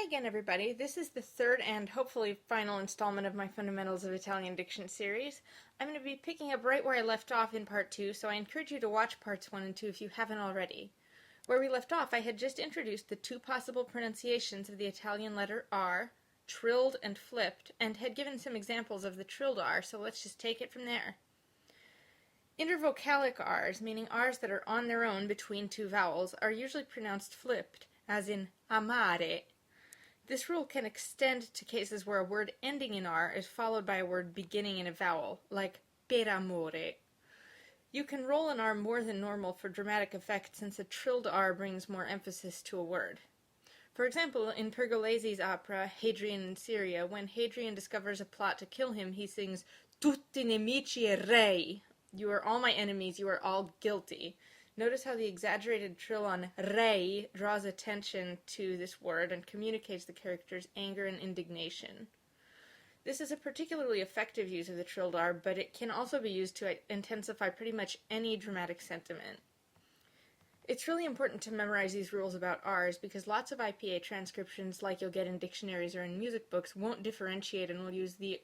Hi again, everybody. This is the third and hopefully final installment of my Fundamentals of Italian Diction series. I'm going to be picking up right where I left off in part 2, so I encourage you to watch parts 1 and 2 if you haven't already. Where we left off, I had just introduced the two possible pronunciations of the Italian letter R, trilled and flipped, and had given some examples of the trilled R, so let's just take it from there. Intervocalic R's, meaning R's that are on their own between two vowels, are usually pronounced flipped, as in amare. This rule can extend to cases where a word ending in R is followed by a word beginning in a vowel, like per amore. You can roll an R more than normal for dramatic effect since a trilled R brings more emphasis to a word. For example, in Pergolesi's opera, Hadrian in Syria, when Hadrian discovers a plot to kill him, he sings, Tutti nemici e rei. You are all my enemies, you are all guilty. Notice how the exaggerated trill on rei draws attention to this word and communicates the character's anger and indignation. This is a particularly effective use of the trilled R, but it can also be used to intensify pretty much any dramatic sentiment. It's really important to memorize these rules about R's because lots of IPA transcriptions, like you'll get in dictionaries or in music books, won't differentiate and will use the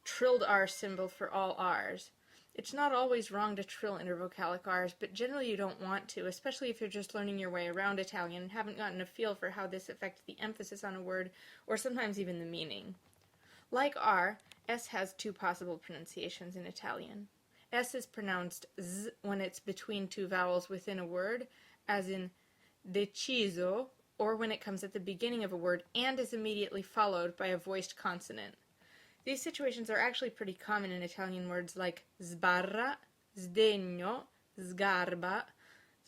trilled R symbol for all R's. It's not always wrong to trill intervocalic R's, but generally you don't want to, especially if you're just learning your way around Italian and haven't gotten a feel for how this affects the emphasis on a word, or sometimes even the meaning. Like R, S has two possible pronunciations in Italian. S is pronounced Z when it's between two vowels within a word, as in deciso, or when it comes at the beginning of a word and is immediately followed by a voiced consonant. These situations are actually pretty common in Italian words like sbarra, sdegno, sgarba,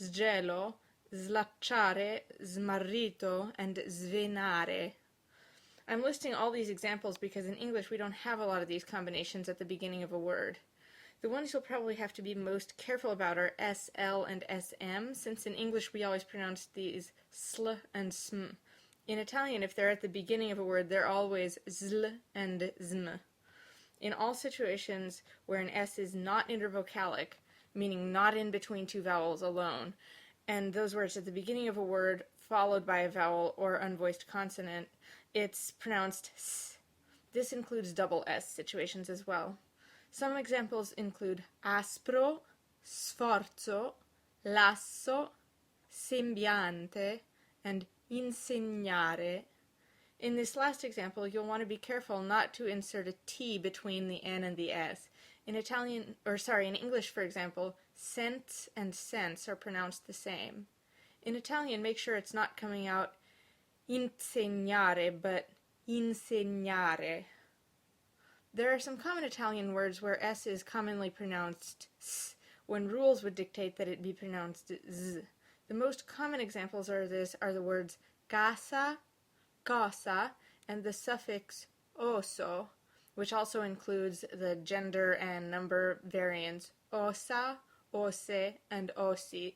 sgelo, slacciare, smarrito, and svenare. I'm listing all these examples because in English we don't have a lot of these combinations at the beginning of a word. The ones you'll probably have to be most careful about are SL and SM, since in English we always pronounce these sl and sm. In Italian, if they're at the beginning of a word, they're always zl and zm. In all situations where an S is not intervocalic, meaning not in between two vowels alone, and those words at the beginning of a word followed by a vowel or unvoiced consonant, it's pronounced s. This includes double S situations as well. Some examples include aspro, sforzo, lasso, sembiante, and insegnare. In this last example, you'll want to be careful not to insert a T between the N and the S. In English, for example, sense and sense are pronounced the same. In Italian, make sure it's not coming out insegnare, but insegnare. There are some common Italian words where S is commonly pronounced S, when rules would dictate that it be pronounced Z. The most common examples of this are the words casa, cosa, and the suffix oso, which also includes the gender and number variants osa, ose, and osi.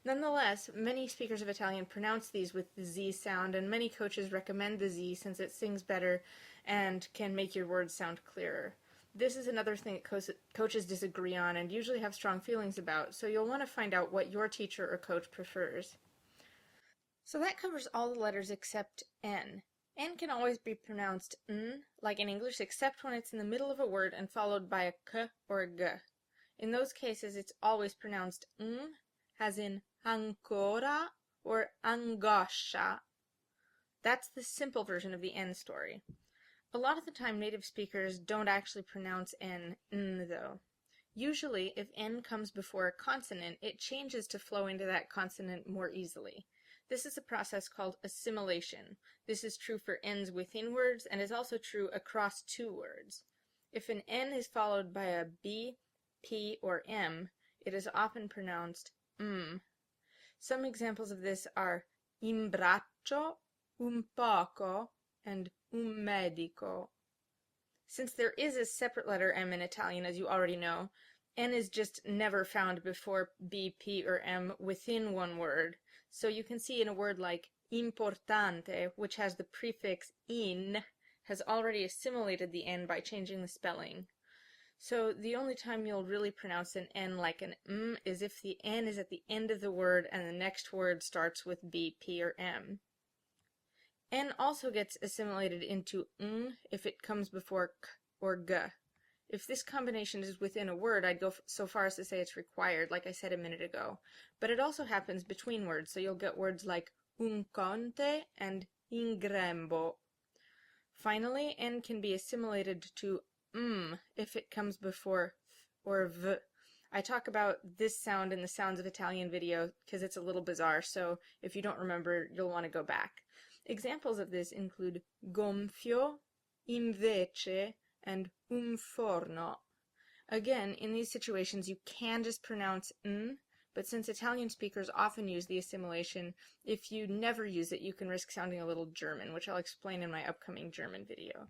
Nonetheless, many speakers of Italian pronounce these with the Z sound, and many coaches recommend the Z since it sings better and can make your words sound clearer. This is another thing that coaches disagree on and usually have strong feelings about, so you'll want to find out what your teacher or coach prefers. So that covers all the letters except N. N can always be pronounced N, like in English, except when it's in the middle of a word and followed by a K or a G. In those cases, it's always pronounced N, as in ancora or angoscia. That's the simple version of the N story. A lot of the time, native speakers don't actually pronounce N, though. Usually, if N comes before a consonant, it changes to flow into that consonant more easily. This is a process called assimilation. This is true for N's within words and is also true across two words. If an N is followed by a B, P, or M, it is often pronounced M. Some examples of this are imbraccio, un poco, and un medico. Since there is a separate letter M in Italian, as you already know, N is just never found before B, P, or M within one word. So you can see in a word like importante, which has the prefix in, has already assimilated the N by changing the spelling. So the only time you'll really pronounce an N like an M is if the N is at the end of the word and the next word starts with B, P, or M. N also gets assimilated into ng if it comes before k or g. If this combination is within a word, I'd go so far as to say it's required, like I said a minute ago. But it also happens between words, so you'll get words like un conte and in grembo. Finally, N can be assimilated to if it comes before th or v. I talk about this sound in the Sounds of Italian video because it's a little bizarre, so if you don't remember, you'll want to go back. Examples of this include gonfio, invece, and forno. Again, in these situations you can just pronounce n, but since Italian speakers often use the assimilation, if you never use it, you can risk sounding a little German, which I'll explain in my upcoming German video.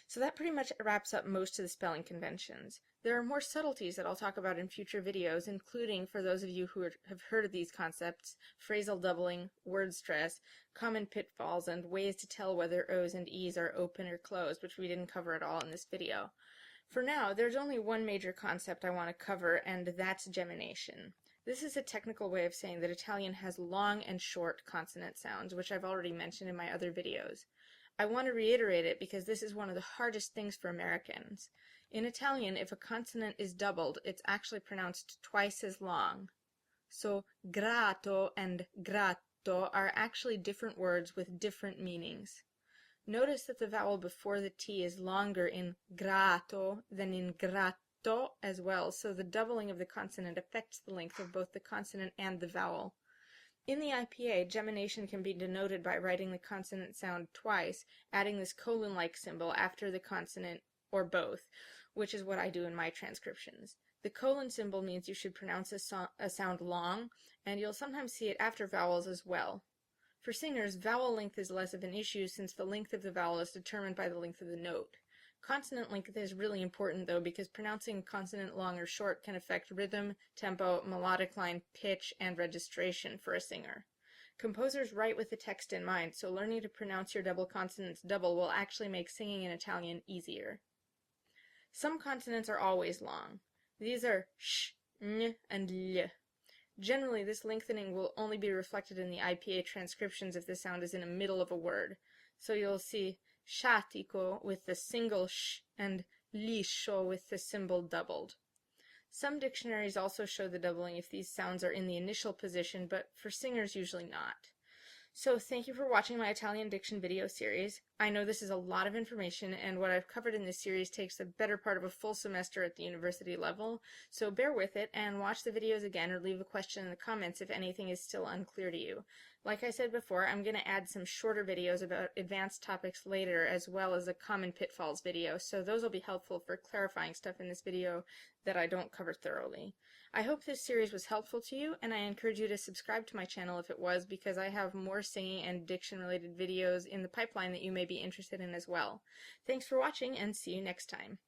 So that pretty much wraps up most of the spelling conventions. There are more subtleties that I'll talk about in future videos, including, for those of you who have heard of these concepts, phrasal doubling, word stress, common pitfalls, and ways to tell whether O's and E's are open or closed, which we didn't cover at all in this video. For now, there's only one major concept I want to cover, and that's gemination. This is a technical way of saying that Italian has long and short consonant sounds, which I've already mentioned in my other videos. I want to reiterate it because this is one of the hardest things for Americans. In Italian, if a consonant is doubled, it's actually pronounced twice as long. So grato and gratto are actually different words with different meanings. Notice that the vowel before the T is longer in grato than in gratto as well, so the doubling of the consonant affects the length of both the consonant and the vowel. In the IPA, gemination can be denoted by writing the consonant sound twice, adding this colon-like symbol after the consonant, or both, which is what I do in my transcriptions. The colon symbol means you should pronounce a sound long, and you'll sometimes see it after vowels as well. For singers, vowel length is less of an issue since the length of the vowel is determined by the length of the note. Consonant length is really important though because pronouncing consonant long or short can affect rhythm, tempo, melodic line, pitch, and registration for a singer. Composers write with the text in mind, so learning to pronounce your double consonants double will actually make singing in Italian easier. Some consonants are always long. These are sh, n, and l. Generally, this lengthening will only be reflected in the IPA transcriptions if the sound is in the middle of a word. So you'll see sciatico with the single sh and liscio with the symbol doubled. Some dictionaries also show the doubling if these sounds are in the initial position, but for singers usually not. So thank you for watching my Italian diction video series. I know this is a lot of information, and what I've covered in this series takes the better part of a full semester at the university level, so bear with it and watch the videos again or leave a question in the comments if anything is still unclear to you. Like I said before, I'm going to add some shorter videos about advanced topics later, as well as a common pitfalls video, so those will be helpful for clarifying stuff in this video that I don't cover thoroughly. I hope this series was helpful to you, and I encourage you to subscribe to my channel if it was, because I have more singing and diction related videos in the pipeline that you may be interested in as well. Thanks for watching, and see you next time.